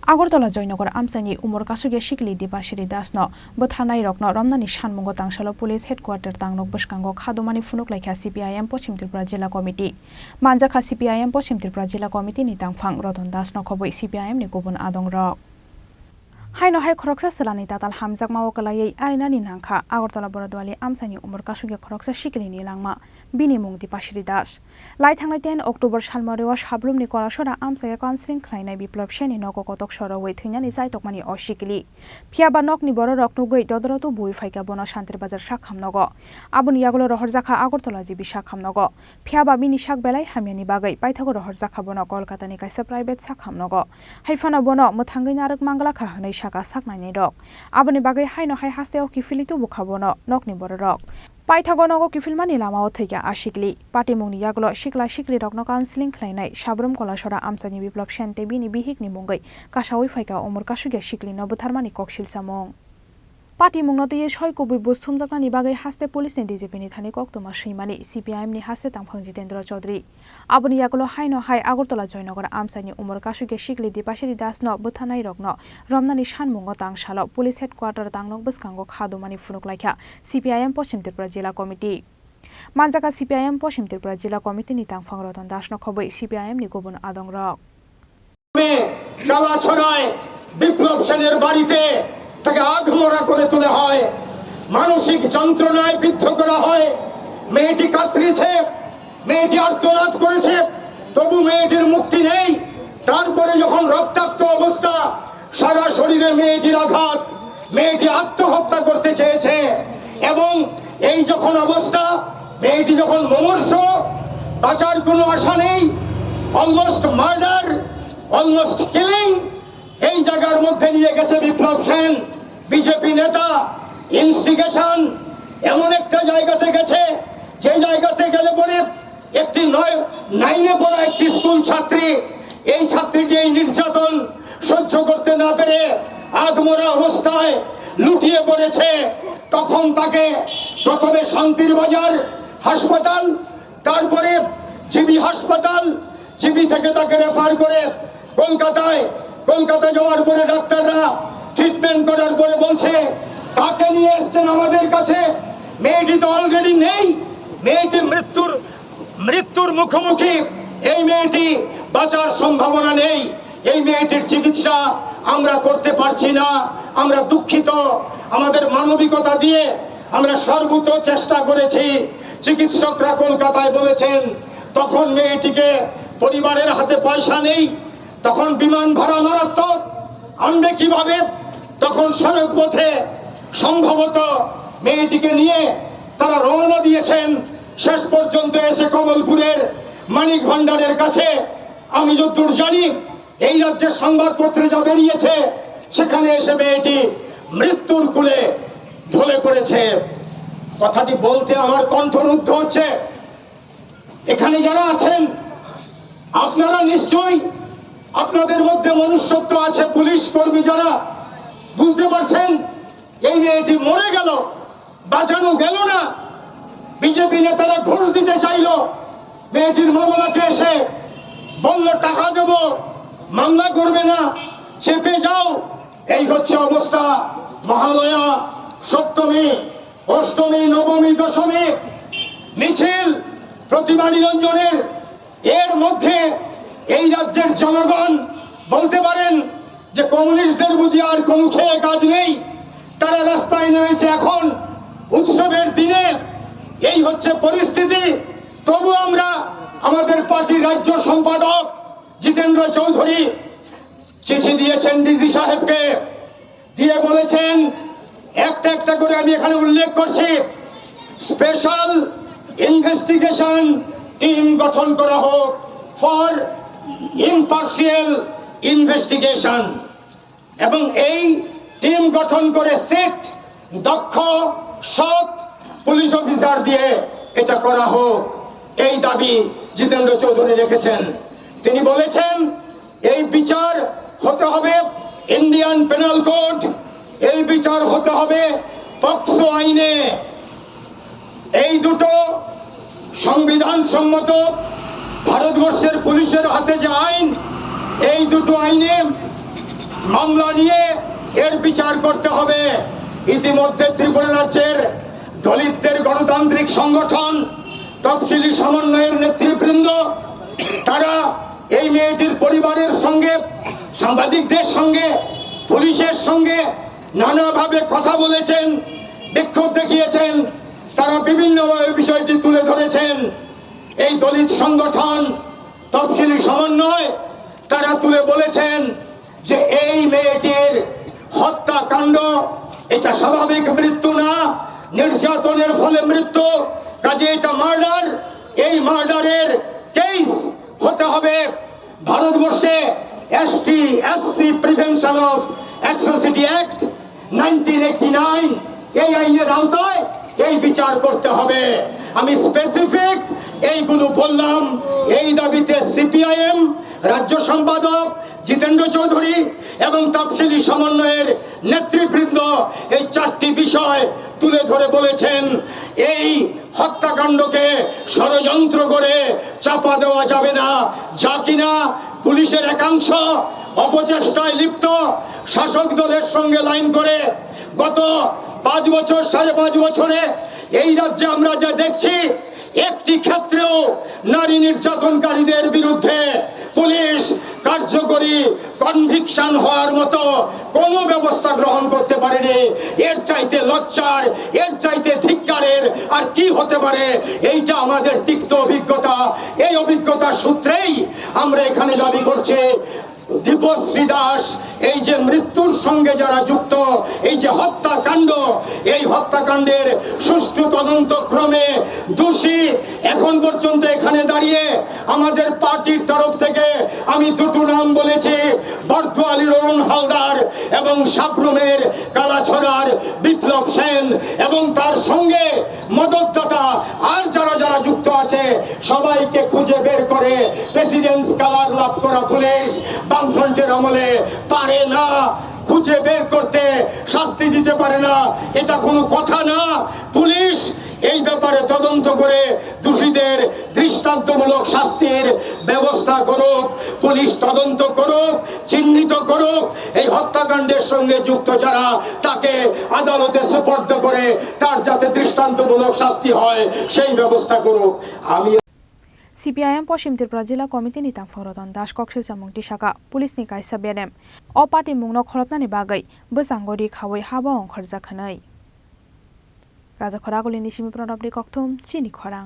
আগরতলা জয়নগর আমসানি উমর কাসুগে শিকলি দিবাশিরি দাসনো বথানাই রকনো রমনানি সানমুঙ্গ তাংশালো police headquarter তাংনক বসকাঙ্গ খাদুমানি ফুনুক লাইখা CPIM পশ্চিম ত্রিপুরা জেলা কমিটি মানজাখা সিপিআইএম পশ্চিম ত্রিপুরা জেলা কমিটি নি তাংফাং রতন দাসনো খবই সিপিআইএম ni গুবুন আদং রক হাইনো হাই খরকসা সেলানি তাতাল হামজাক মাওকলাयै আরিনানি নাংখা আগরতলা বড়দুয়ালি আমসানি উমর কাসুগে খরকসা শিকলিনি লাংমা বিনি মুং দিবাশিরি দাস লাই थांनाय 10 अक्टोबर सालमारियाव साब्रुमनि कलासरा आमसाया काउन्सिलिं खालायनाय बिप्लब सेनि नको कतक सरवै थैनानि जायतकमानि अशिकलि फियाबा नकनि बर रकनुगै ददरतु बुइ फाइका बन शान्तिर बाजार साखामनग आबुनि यागलो रहरजाखा আগরতলা जिबि साखामनग फियाबा बिनि साक बेलाय हामियानि बागै पाइथागो रहरजाखा बन कलकातानि कायसा प्राइभेट साखामनग हाइफाना बन मोथांगै नारक मांगलाखा हनै साका साकनायनि रक आबुनि बागै हाइनो हाइ हास्तेयाव किफिलितु बुखाबन नकनि बर रक पाइथागनगो किफिलमानि लामाव थैया आशिकलि पार्टी मुंनि यागलो शिकला शिकलि रकनो काउन्सिलिं खालायनाय साब्रुम कलासरा आमसानि बिप्लब सेन्टे बिनि बिहिकनि मुंगै कासावै फाइका उमर कासुगे शिकलिनो बुथारमानि ककसिल सामं पार्टी मुंनो तयै सय कबि बुसुमजाकनानि बागै हास्ते पुलिसनि डिजिपिनि थानि कक्तमा सैमानि सिपिआइएमनि हास्ते तांफां Jitendra Chaudhary आबुनि यागलो हाइनो high Agartala Jaynagar आमसानि Umar कासुगे शिकलि दिबाशिरि दासनो बुथानाय रकनो रमनानि सानमुंगो तांशालो police हेडक्वार्टार तांनक बसकांगो खादुमानि फुनुक लाइखा CPIM पश्चिम त्रिपुरा जिल्ला कमिटि मानजाखा सिपिआइएम पश्चिम त्रिपुरा जिल्ला कमिटिनि तांफां रतन दासनो खबै सिपिआइएमनि गुबुन आदं रक কালাছড়ায় বিপ্লব সেনের বাড়িতে তাকে আধমরা করে তোলা হয়, মানসিক যন্ত্রণায় বিদ্ধ করা হয়। মেয়েটি কাতরিছে, মেয়েটি আর্তনাদ করেছে, তবু মেয়েটির মুক্তি নেই। তারপরে যখন রক্তাক্ত অবস্থা, সারা শরীরে মেয়েটির আঘাত, মেয়েটি আত্মহত্যা করতে চেয়েছে এবং এই যখন অবস্থা, মেয়েটি যখন মুমূর্ষ, বাঁচার কোনো আশা নেই, অলমোস্ট মার্ডার, অলমোস্ট কিলিং, এই জায়গার মধ্যে নিয়ে গেছে বিপ্লব সেন বিজেপি নেতা। ইনস্টিগেশন এমন একটা জায়গাতে গেছে যে জায়গাতে গেলে পরে একটি 9-এ পড়া একটি স্কুল ছাত্রী, এই ছাত্রীটি এই নির্যাতন সহ্য করতে না পেরে আধমরা অবস্থায় লুটিয়ে পড়েছে। তখন তাকে প্রথমে শান্তির বাজার হাসপাতাল, তারপরে জিবি হাসপাতাল, জিবি থেকে তাকে রেফার করে কলকাতা যাওয়ার পরে ডাক্তাররা ট্রিটমেন্ট করার পরে বলছে কাকে নিয়ে এসছেন আমাদের কাছে, মেয়েটি তো অলরেডি নেই, মেয়েটি মৃত্যুর মুখোমুখি, এই মেয়েটি বাঁচার সম্ভাবনা নেই, এই মেয়েটির চিকিৎসা আমরা করতে পারছি না, আমরা দুঃখিত। আমাদের মানবিকতা দিয়ে আমরা সর্বোচ্চ চেষ্টা করেছি। চিকিৎসকরা কলকাতায় বলেছেন তখন মেয়েটিকে পরিবারের হাতে পয়সা নেই, তখন বিমান ভাড়া মারাত্মক, আনবে কিভাবে? তখন সড়ক পথে সম্ভবত মেয়েটিকে নিয়ে তারা রওনা দিয়েছেন। শেষ পর্যন্ত এসে কমলপুরের মানিক ভান্ডারের কাছে, আমি যতদূর জানি এই রাজ্যের সংবাদপত্রে যা বেরিয়েছে, সেখানে এসে মেয়েটি মৃত্যুর কোলে ঢলে পড়েছে। কথাটি বলতে আমার কণ্ঠরুদ্ধ হচ্ছে। এখানে যারা আছেন আপনারা নিশ্চয়ই, আপনাদের মধ্যে মনুষ্যত্ব আছে, পুলিশ কর্মী যারা, বুঝতে পারছেন এই মেয়েটি মরে গেল, বাঁচানো গেল না। বিজেপি নেতারা ঘুষ দিতে চাইল, মেয়েটির মামলাকে এসে বলল টাকা দেব, মামলা করবে না, চেপে যাও। এই হচ্ছে অবস্থা। মহালয়া, সপ্তমী, অষ্টমী, নবমী, দশমী মিছিল, প্রতিমা নিরঞ্জনের, এর মধ্যে এই রাজ্যের জনগণ বলতে পারেন যে কমিউনিস্টদের বুঝি আর কোনো খেয়ে কাজ নেই, তারা রাস্তায় নেমেছে এখন উৎসবের দিনে। এই হচ্ছে পরিস্থিতি। তবু আমরা আমাদের পার্টির রাজ্য সম্পাদক জিতেন্দ্র চৌধুরী চিঠি দিয়েছেন ডিজি সাহেবকে, দিয়ে বলেছেন একটা একটা করে আমি এখানে উল্লেখ করছি, স্পেশাল ইনভেস্টিগেশন টিম গঠন করা হোক ফর ইম্পার্শিয়াল ইনভেস্টিগেশন, এবং এই টিম গঠন করে সেট দক্ষ সৎ পুলিশ অফিসার দিয়ে এটা করা হোক, এই দাবি জিতেন্দ্র চৌধুরী রেখেছেন। তিনি বলেছেন এই বিচার হতে হবে ইন্ডিয়ান পেনাল কোড, এই বিচার হতে হবে পক্সো আইনে। এই দুটো সংবিধান সম্মত ভারতবর্ষের পুলিশের হাতে যে আইন, এই দুটো আইনে মামলা নিয়ে এর বিচার করতে হবে। ইতিমধ্যে ত্রিপুরা রাজ্যের দলিতদের গণতান্ত্রিক সংগঠন তফসিলি সমন্বয়ের নেতৃবৃন্দ তারা এই মেয়েটির পরিবারের সঙ্গে, সাংবাদিকদের সঙ্গে, পুলিশের সঙ্গে নানাভাবে কথা বলেছেন, বিক্ষোভ দেখিয়েছেন, তারা বিভিন্নভাবে বিষয়টি তুলে ধরেছেন। এই দলিত সংগঠন তফসিলি সমন্বয় তারা তুলে বলেছেন যে এই মেয়েটির হত্যাকাণ্ড এটা স্বাভাবিক মৃত্যু না, নির্যাতনের ফলে মৃত্যু, কাজে এটা মার্ডার। এই মার্ডারের কেস হতে হবে ভারতবর্ষে ST prevention of atrocity act 1989 এই আইনের আওতায় এই বিচার করতে হবে। আমি স্পেসিফিক এইগুলো বললাম। এই দাবিতে সিপিআইএম রাজ্য সম্পাদক জিতেন্দ্র চৌধুরী এবং তফসিলি সমন্বয়ের নেতৃবৃন্দ এই চারটি বিষয় তুলে ধরে বলেছেন এই হত্যাকাণ্ডকে ষড়যন্ত্র করে চাপা দেওয়া যাবে না, যা কিনা পুলিশের একাংশ অপচেষ্টায় লিপ্ত, শাসক দলের সঙ্গে লাইন করে গত 5 বছর 5.5 বছরে এই রাজ্যে আমরা যা দেখছি একটি ক্ষেত্রেও নারী নির্যাতনকারীদের বিরুদ্ধে পুলিশ কার্যকরী কনভিকশন হওয়ার মতো কোনো ব্যবস্থা গ্রহণ করতে পারেনি। এর চাইতে লজ্জার, এর চাইতে ধিক্কারের আর কি হতে পারে? এইটা আমাদের তিক্ত অভিজ্ঞতা। এই অভিজ্ঞতার সূত্রেই আমরা এখানে দাবি করছি দীপশ্রী দাস এই যে মৃত্যুর সঙ্গে যারা যুক্ত, এই যে হত্যাকাণ্ড, এই হত্যাকাণ্ডের সুষ্ঠু তদন্ত ক্রমে দোষী এখন পর্যন্ত এখানে দাঁড়িয়ে আমাদের পার্টির তরফ থেকে আমি দুটো নাম বলেছি, বর্ধওয়ালির অরুণ হালদার এবং সাবরুমের কালাছড়ার বিপ্লব সেন এবং তার সঙ্গে মদতদাতা আর যারা যারা যুক্ত আছে সবাইকে খুঁজে বের করে প্রেসিডেন্টস কালার লাভ করা পুলিশ বামফ্রন্টের আমলে পারে না খুঁজে বের করতে, শাস্তি দিতে পারে না। এটা কোনো কথা না। পুলিশ এই ব্যাপারে তদন্ত করে দোষীদের দৃষ্টান্তমূলক শাস্তির ব্যবস্থা করুক, পুলিশ তদন্ত করুক, চিহ্নিত করুক এই হত্যাকাণ্ডের সঙ্গে যুক্ত যারা, তাকে আদালতে সুপর্দ করে তার যাতে দৃষ্টান্তমূলক শাস্তি হয় সেই ব্যবস্থা করুক। আমি CPIM पश्चिम त्रिपुरा जिल्ला कमिटि नितां फरदन दास कक्सिल सामुंगति साका पुलिस नि कायसा बेनेम अ पार्टी मुंगनो खरबनानि बागै बोसांगरि खावै हाबा अंखरजाखनै राजा खरागलिनि सिमी प्रणबनि कक्थुम चिनि खरां।